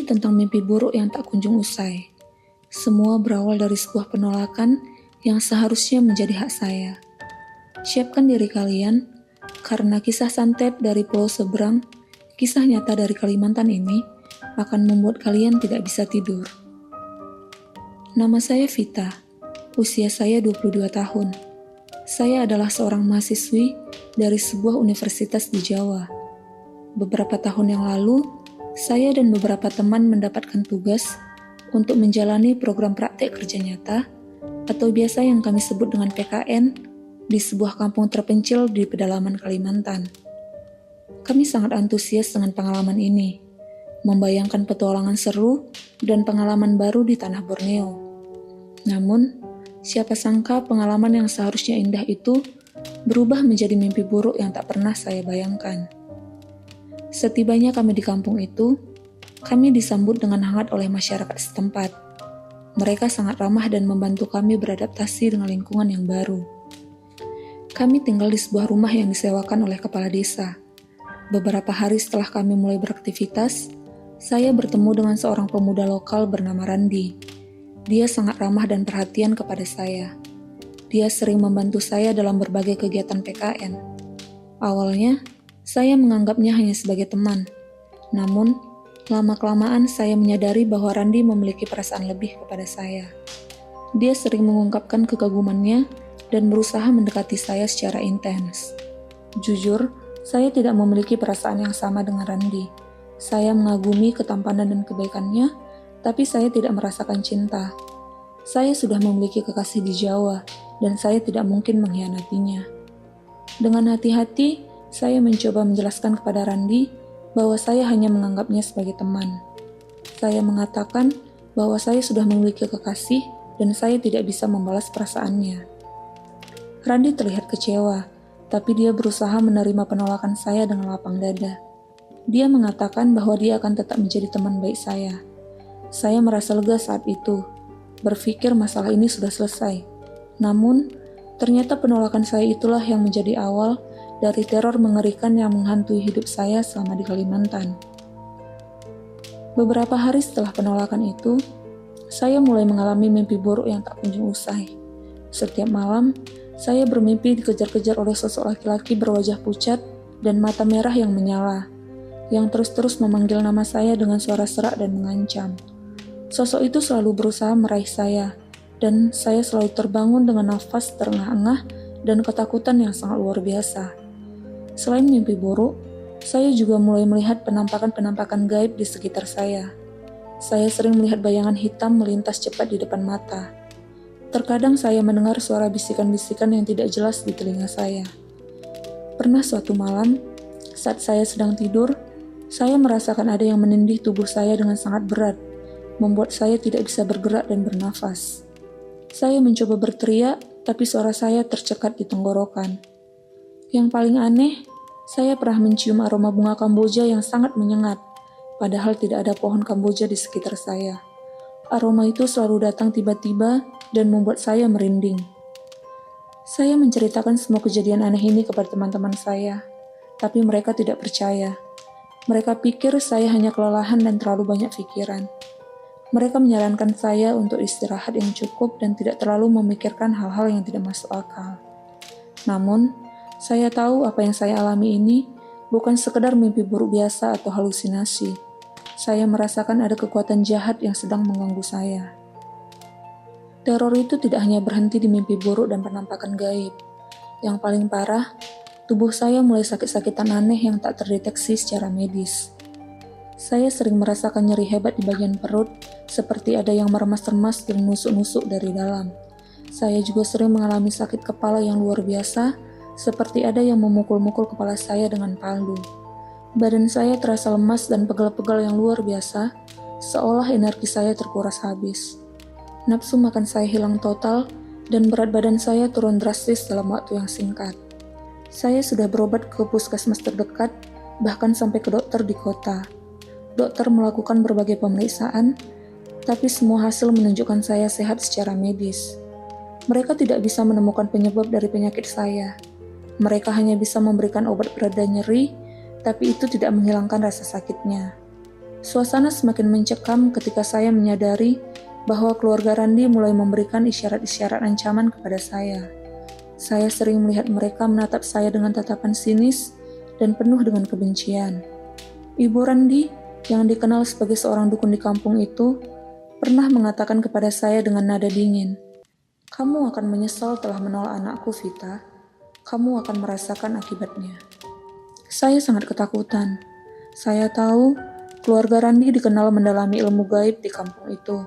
tentang mimpi buruk yang tak kunjung usai. Semua berawal dari sebuah penolakan yang seharusnya menjadi hak saya. Siapkan diri kalian, karena kisah santet dari pulau seberang, kisah nyata dari Kalimantan ini, akan membuat kalian tidak bisa tidur. Nama saya Vita, usia saya 22 tahun. Saya adalah seorang mahasiswi dari sebuah universitas di Jawa. Beberapa tahun yang lalu, saya dan beberapa teman mendapatkan tugas untuk menjalani program praktek kerja nyata atau biasa yang kami sebut dengan PKN di sebuah kampung terpencil di pedalaman Kalimantan. Kami sangat antusias dengan pengalaman ini, membayangkan petualangan seru dan pengalaman baru di tanah Borneo. Namun, siapa sangka pengalaman yang seharusnya indah itu berubah menjadi mimpi buruk yang tak pernah saya bayangkan. Setibanya kami di kampung itu, kami disambut dengan hangat oleh masyarakat setempat. Mereka sangat ramah dan membantu kami beradaptasi dengan lingkungan yang baru. Kami tinggal di sebuah rumah yang disewakan oleh kepala desa. Beberapa hari setelah kami mulai beraktivitas, saya bertemu dengan seorang pemuda lokal bernama Randi. Dia sangat ramah dan perhatian kepada saya. Dia sering membantu saya dalam berbagai kegiatan PKN. Awalnya, saya menganggapnya hanya sebagai teman. Namun, lama-kelamaan saya menyadari bahwa Randi memiliki perasaan lebih kepada saya. Dia sering mengungkapkan kekagumannya dan berusaha mendekati saya secara intens. Jujur, saya tidak memiliki perasaan yang sama dengan Randi. Saya mengagumi ketampanan dan kebaikannya, tapi saya tidak merasakan cinta. Saya sudah memiliki kekasih di Jawa, dan saya tidak mungkin mengkhianatinya. Dengan hati-hati, saya mencoba menjelaskan kepada Randi bahwa saya hanya menganggapnya sebagai teman. Saya mengatakan bahwa saya sudah memiliki kekasih dan saya tidak bisa membalas perasaannya. Randi terlihat kecewa, tapi dia berusaha menerima penolakan saya dengan lapang dada. Dia mengatakan bahwa dia akan tetap menjadi teman baik saya. Saya merasa lega saat itu, berpikir masalah ini sudah selesai. Namun, ternyata penolakan saya itulah yang menjadi awal dari teror mengerikan yang menghantui hidup saya selama di Kalimantan. Beberapa hari setelah penolakan itu, saya mulai mengalami mimpi buruk yang tak kunjung usai. Setiap malam, saya bermimpi dikejar-kejar oleh sosok laki-laki berwajah pucat dan mata merah yang menyala, yang terus-terus memanggil nama saya dengan suara serak dan mengancam. Sosok itu selalu berusaha meraih saya, dan saya selalu terbangun dengan nafas terengah-engah dan ketakutan yang sangat luar biasa. Selain mimpi buruk, saya juga mulai melihat penampakan-penampakan gaib di sekitar saya. Saya sering melihat bayangan hitam melintas cepat di depan mata. Terkadang saya mendengar suara bisikan-bisikan yang tidak jelas di telinga saya. Pernah suatu malam, saat saya sedang tidur, saya merasakan ada yang menindih tubuh saya dengan sangat berat, membuat saya tidak bisa bergerak dan bernafas. Saya mencoba berteriak, tapi suara saya tercekat di tenggorokan. Yang paling aneh, saya pernah mencium aroma bunga Kamboja yang sangat menyengat, padahal tidak ada pohon Kamboja di sekitar saya. Aroma itu selalu datang tiba-tiba dan membuat saya merinding. Saya menceritakan semua kejadian aneh ini kepada teman-teman saya, tapi mereka tidak percaya. Mereka pikir saya hanya kelelahan dan terlalu banyak pikiran. Mereka menyarankan saya untuk istirahat yang cukup dan tidak terlalu memikirkan hal-hal yang tidak masuk akal. Namun, saya tahu apa yang saya alami ini bukan sekedar mimpi buruk biasa atau halusinasi. Saya merasakan ada kekuatan jahat yang sedang mengganggu saya. Teror itu tidak hanya berhenti di mimpi buruk dan penampakan gaib. Yang paling parah, tubuh saya mulai sakit-sakitan aneh yang tak terdeteksi secara medis. Saya sering merasakan nyeri hebat di bagian perut, seperti ada yang meremas-remas dan nusuk-nusuk dari dalam. Saya juga sering mengalami sakit kepala yang luar biasa, seperti ada yang memukul-mukul kepala saya dengan palu. Badan saya terasa lemas dan pegal-pegal yang luar biasa, seolah energi saya terkuras habis. Nafsu makan saya hilang total, dan berat badan saya turun drastis dalam waktu yang singkat. Saya sudah berobat ke puskesmas terdekat, bahkan sampai ke dokter di kota. Dokter melakukan berbagai pemeriksaan, tapi semua hasil menunjukkan saya sehat secara medis. Mereka tidak bisa menemukan penyebab dari penyakit saya. Mereka hanya bisa memberikan obat pereda nyeri, tapi itu tidak menghilangkan rasa sakitnya. Suasana semakin mencekam ketika saya menyadari bahwa keluarga Randi mulai memberikan isyarat-isyarat ancaman kepada saya. Saya sering melihat mereka menatap saya dengan tatapan sinis dan penuh dengan kebencian. Ibu Randi, yang dikenal sebagai seorang dukun di kampung itu, pernah mengatakan kepada saya dengan nada dingin, "Kamu akan menyesal telah menolak anakku, Vita. Kamu akan merasakan akibatnya." Saya sangat ketakutan. Saya tahu keluarga Randi dikenal mendalami ilmu gaib di kampung itu.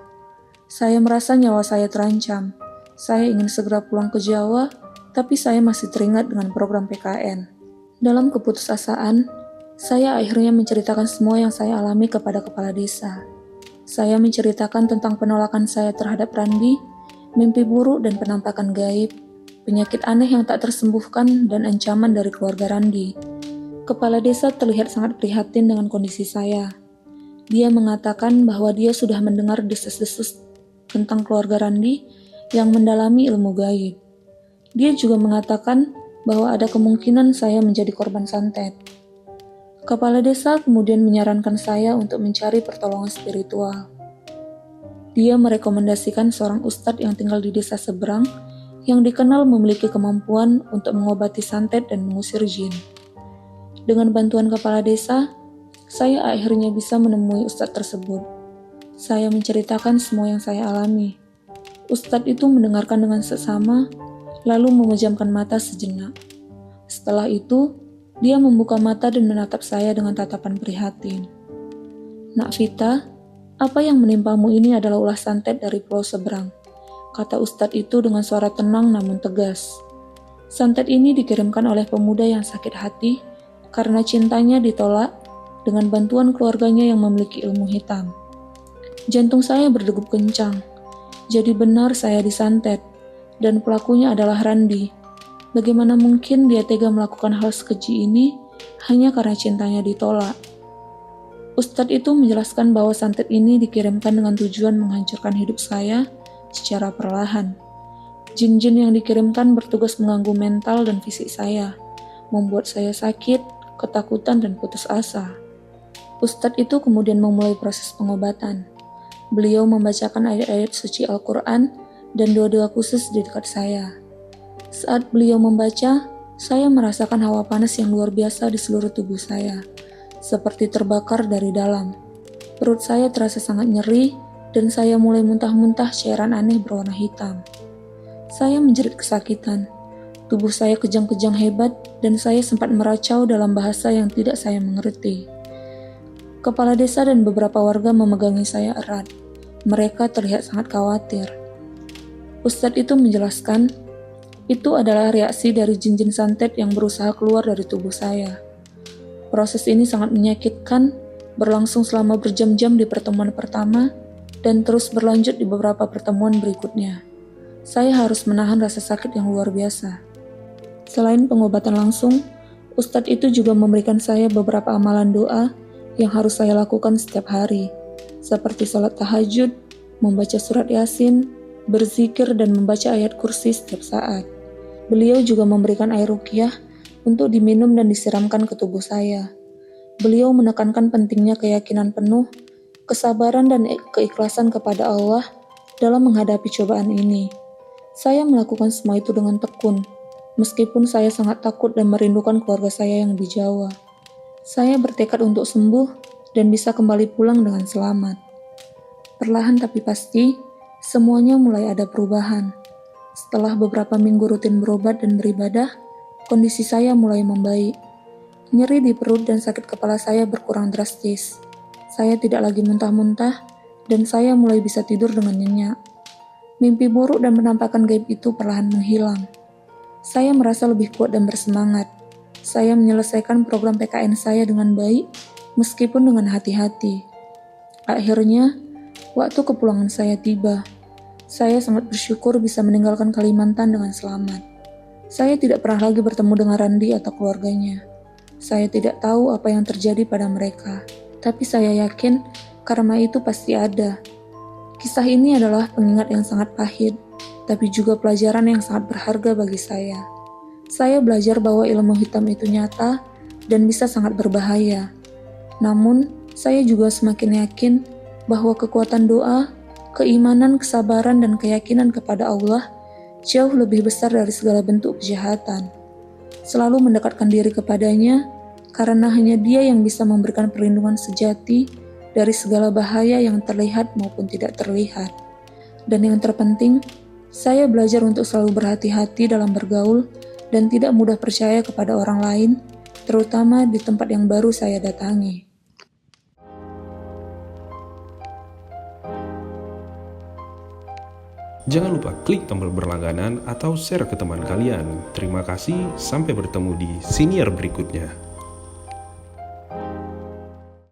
Saya merasa nyawa saya terancam. Saya ingin segera pulang ke Jawa, tapi saya masih teringat dengan program PKN. Dalam keputusasaan, saya akhirnya menceritakan semua yang saya alami kepada kepala desa. Saya menceritakan tentang penolakan saya terhadap Randi, mimpi buruk dan penampakan gaib, penyakit aneh yang tak tersembuhkan, dan ancaman dari keluarga Randi. Kepala desa terlihat sangat prihatin dengan kondisi saya. Dia mengatakan bahwa dia sudah mendengar desas-desus tentang keluarga Randi yang mendalami ilmu gaib. Dia juga mengatakan bahwa ada kemungkinan saya menjadi korban santet. Kepala desa kemudian menyarankan saya untuk mencari pertolongan spiritual. Dia merekomendasikan seorang ustadz yang tinggal di desa seberang yang dikenal memiliki kemampuan untuk mengobati santet dan mengusir jin. Dengan bantuan kepala desa, saya akhirnya bisa menemui ustadz tersebut. Saya menceritakan semua yang saya alami. Ustadz itu mendengarkan dengan seksama, lalu memejamkan mata sejenak. Setelah itu, dia membuka mata dan menatap saya dengan tatapan prihatin. "Nak Vita, apa yang menimpamu ini adalah ulah santet dari pulau seberang," kata ustadz itu dengan suara tenang namun tegas. Santet ini dikirimkan oleh pemuda yang sakit hati karena cintanya ditolak dengan bantuan keluarganya yang memiliki ilmu hitam. Jantung saya berdegup kencang. Jadi benar saya disantet, dan pelakunya adalah Randi. Bagaimana mungkin dia tega melakukan hal sekeji ini hanya karena cintanya ditolak? Ustadz itu menjelaskan bahwa santet ini dikirimkan dengan tujuan menghancurkan hidup saya secara perlahan. Jin-jin yang dikirimkan bertugas mengganggu mental dan fisik saya, membuat saya sakit, ketakutan, dan putus asa. Ustadz itu kemudian memulai proses pengobatan. Beliau membacakan ayat-ayat suci Al-Quran dan doa-doa khusus di dekat saya. Saat beliau membaca, saya merasakan hawa panas yang luar biasa di seluruh tubuh saya, seperti terbakar dari dalam. Perut saya terasa sangat nyeri, dan saya mulai muntah-muntah cairan aneh berwarna hitam. Saya menjerit kesakitan. Tubuh saya kejang-kejang hebat, dan saya sempat meracau dalam bahasa yang tidak saya mengerti. Kepala desa dan beberapa warga memegangi saya erat. Mereka terlihat sangat khawatir. Ustadz itu menjelaskan, itu adalah reaksi dari jin-jin santet yang berusaha keluar dari tubuh saya. Proses ini sangat menyakitkan, berlangsung selama berjam-jam di pertemuan pertama, dan terus berlanjut di beberapa pertemuan berikutnya. Saya harus menahan rasa sakit yang luar biasa. Selain pengobatan langsung, Ustadz itu juga memberikan saya beberapa amalan doa yang harus saya lakukan setiap hari, seperti sholat tahajud, membaca surat Yasin, berzikir, dan membaca ayat kursi setiap saat. Beliau juga memberikan air ruqyah untuk diminum dan disiramkan ke tubuh saya. Beliau menekankan pentingnya keyakinan penuh, kesabaran, dan keikhlasan kepada Allah dalam menghadapi cobaan ini. Saya melakukan semua itu dengan tekun, meskipun saya sangat takut dan merindukan keluarga saya yang di Jawa. Saya bertekad untuk sembuh dan bisa kembali pulang dengan selamat. Perlahan tapi pasti, semuanya mulai ada perubahan. Setelah beberapa minggu rutin berobat dan beribadah, kondisi saya mulai membaik. Nyeri di perut dan sakit kepala saya berkurang drastis. Saya tidak lagi muntah-muntah, dan saya mulai bisa tidur dengan nyenyak. Mimpi buruk dan penampakan gaib itu perlahan menghilang. Saya merasa lebih kuat dan bersemangat. Saya menyelesaikan program PKN saya dengan baik, meskipun dengan hati-hati. Akhirnya, waktu kepulangan saya tiba. Saya sangat bersyukur bisa meninggalkan Kalimantan dengan selamat. Saya tidak pernah lagi bertemu dengan Randi atau keluarganya. Saya tidak tahu apa yang terjadi pada mereka, tapi saya yakin karma itu pasti ada. Kisah ini adalah pengingat yang sangat pahit, tapi juga pelajaran yang sangat berharga bagi saya. Saya belajar bahwa ilmu hitam itu nyata dan bisa sangat berbahaya. Namun, saya juga semakin yakin bahwa kekuatan doa, keimanan, kesabaran, dan keyakinan kepada Allah jauh lebih besar dari segala bentuk kejahatan. Selalu mendekatkan diri kepadanya, karena hanya Dia yang bisa memberikan perlindungan sejati dari segala bahaya yang terlihat maupun tidak terlihat. Dan yang terpenting, saya belajar untuk selalu berhati-hati dalam bergaul dan tidak mudah percaya kepada orang lain, terutama di tempat yang baru saya datangi. Jangan lupa klik tombol berlangganan atau share ke teman kalian. Terima kasih, sampai bertemu di siniar berikutnya.